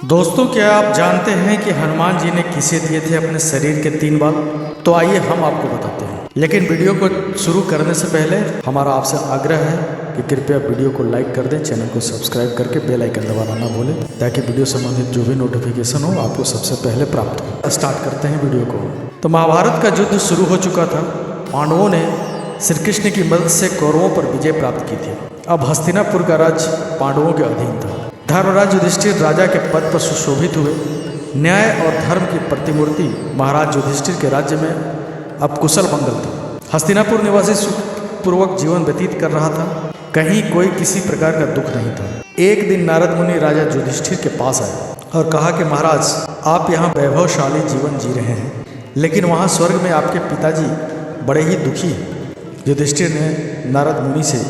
दोस्तों, क्या आप जानते हैं कि हनुमान जी ने किसे दिए थे अपने शरीर के 3 बाल? तो आइए हम आपको बताते हैं। लेकिन वीडियो को शुरू करने से पहले हमारा आपसे आग्रह है कि कृपया वीडियो को लाइक कर दें, चैनल को सब्सक्राइब करके बेल आइकन दबाना ना भूलें, ताकि वीडियो संबंधित जो भी नोटिफिकेशन हो आपको सबसे पहले प्राप्त हो। स्टार्ट करते हैं वीडियो को। तो महाभारत का युद्ध शुरू हो चुका था। पांडवों ने श्री कृष्ण की मदद से कौरवों पर विजय प्राप्त की थी। अब हस्तिनापुर का राज्य पांडवों के अधीन था। धर्मराज युधिष्ठिर राजा के पद पर सुशोभित हुए। न्याय और धर्म की प्रतिमूर्ति महाराज युधिष्ठिर के राज्य में अब कुशल मंगल था। हस्तिनापुर निवासी सुखपूर्वक जीवन व्यतीत कर रहा था। कहीं कोई किसी प्रकार का दुख नहीं था। एक दिन नारद मुनि राजा युधिष्ठिर के पास आए और कहा कि महाराज, आप यहाँ वैभवशाली जीवन जी रहे हैं, लेकिन वहाँ स्वर्ग में आपके पिताजी बड़े ही दुखी हैं। युधिष्ठिर ने नारद मुनि से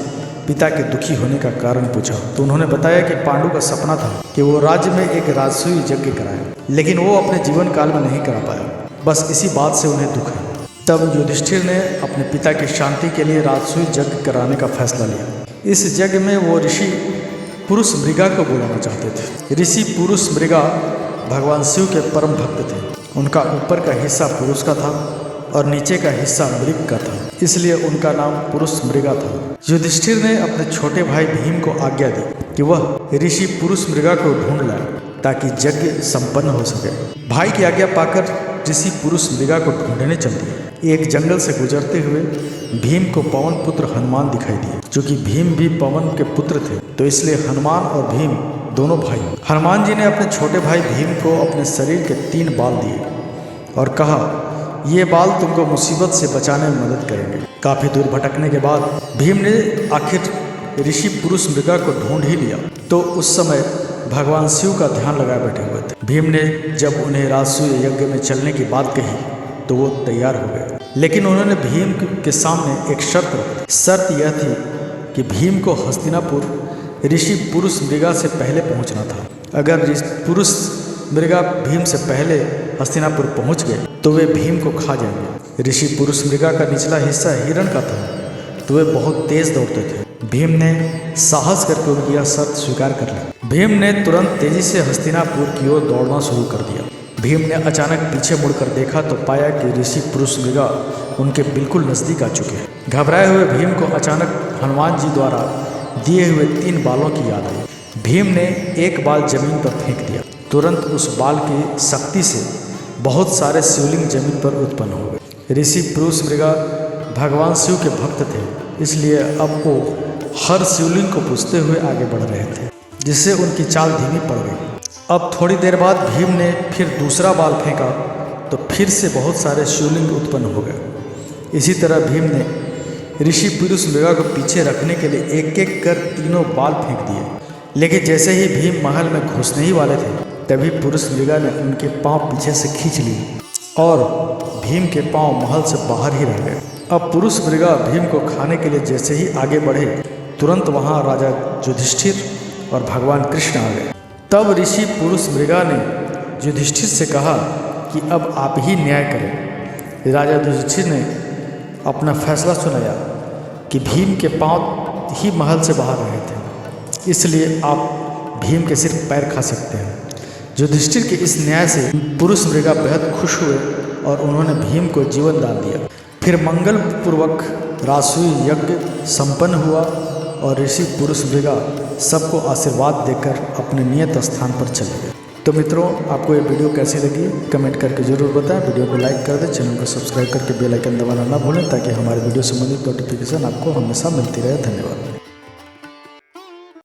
पिता के दुखी होने का कारण पूछा तो उन्होंने बताया कि पांडु का सपना था कि वो राज्य में एक राजसूय यज्ञ कराए, लेकिन वो अपने जीवन काल में नहीं करा पाया। बस इसी बात से उन्हें दुख है। तब युधिष्ठिर ने अपने पिता की शांति के लिए राजसूय यज्ञ कराने का फैसला लिया। इस यज्ञ में वो ऋषि पुरुष मृगा को बुलाना चाहते थे। ऋषि पुरुष मृगा भगवान शिव के परम भक्त थे। उनका ऊपर का हिस्सा पुरुष का था और नीचे का हिस्सा मृग का था, इसलिए उनका नाम पुरुष मृगा था। युधिष्ठिर ने अपने छोटे भाई भीम को आज्ञा दी कि वह ऋषि पुरुष मृगा को ढूंढ लाए ताकि यज्ञ संपन्न हो सके। भाई की आज्ञा पाकर ऋषि पुरुष मृगा को ढूंढने चल दिए। एक जंगल से गुजरते हुए भीम को पवन पुत्र हनुमान दिखाई दिए। चूंकि भीम भी पवन के पुत्र थे, तो इसलिए हनुमान और भीम दोनों भाई। हनुमान जी ने अपने छोटे भाई भीम को अपने शरीर के 3 बाल दिए और कहा, ये बाल तुमको मुसीबत से बचाने में मदद करेंगे। काफी दूर भटकने के बाद भीम ने आखिर ऋषि पुरुष मृगा को ढूंढ ही लिया। तो उस समय भगवान शिव का ध्यान लगाए बैठे हुए थे। भीम ने जब उन्हें राजसूय यज्ञ में चलने की बात कही तो वो तैयार हो गए, लेकिन उन्होंने भीम के सामने एक शर्त रखी। शर्त यह थी कि भीम को हस्तिनापुर ऋषि पुरुष मृगा से पहले पहुंचना था। अगर पुरुष मृगा भीम से पहले हस्तिनापुर पहुंच गए तो वे भीम को खा जाएंगे। ऋषि पुरुष मृगा का निचला हिस्सा हिरण का था, तो वे बहुत तेज दौड़ते थे। भीम ने साहस करके उनकी यह शर्त स्वीकार कर ली। भीम ने तुरंत तेजी से हस्तिनापुर की ओर दौड़ना शुरू कर दिया। भीम ने अचानक पीछे मुड़कर देखा तो पाया कि ऋषि पुरुष मृगा उनके बिल्कुल नजदीक आ चुके हैं। घबराए हुए भीम को अचानक हनुमान जी द्वारा दिए हुए 3 बालों की याद आई। भीम ने एक बाल जमीन पर फेंक दिया। तुरंत उस बाल की शक्ति से बहुत सारे शिवलिंग जमीन पर उत्पन्न हो गए। ऋषि पुरुष मृगा भगवान शिव के भक्त थे, इसलिए अब वो हर शिवलिंग को पूजते हुए आगे बढ़ रहे थे, जिससे उनकी चाल धीमी पड़ गई। अब थोड़ी देर बाद भीम ने फिर दूसरा बाल फेंका तो फिर से बहुत सारे शिवलिंग उत्पन्न हो गए। इसी तरह भीम ने ऋषि पुरुष मृगा को पीछे रखने के लिए एक एक कर 3 बाल फेंक दिए। लेकिन जैसे ही भीम महल में घुसने ही वाले थे, तभी पुरुष मृगा ने उनके पांव पीछे से खींच लिए और भीम के पांव महल से बाहर ही रह गए। अब पुरुष मृगा भीम को खाने के लिए जैसे ही आगे बढ़े, तुरंत वहां राजा युधिष्ठिर और भगवान कृष्ण आ गए। तब ऋषि पुरुष मृगा ने युधिष्ठिर से कहा कि अब आप ही न्याय करें। राजा युधिष्ठिर ने अपना फैसला सुनाया कि भीम के पांव ही महल से बाहर रहे थे, इसलिए आप भीम के सिर्फ पैर खा सकते हैं। युधिष्ठिर के इस न्याय से पुरुष मृगा बेहद खुश हुए और उन्होंने भीम को जीवन दान दिया। फिर मंगल पूर्वक राजसूय यज्ञ संपन्न हुआ और ऋषि पुरुष मृगा सबको आशीर्वाद देकर अपने नियत स्थान पर चले गए। तो मित्रों, आपको ये वीडियो कैसी लगी कमेंट करके जरूर बताएं। वीडियो को लाइक कर दें, चैनल को सब्सक्राइब करके बेल आइकन दबाना ना भूलें, ताकि हमारे वीडियो संबंधित नोटिफिकेशन आपको हमेशा मिलती रहे। धन्यवाद।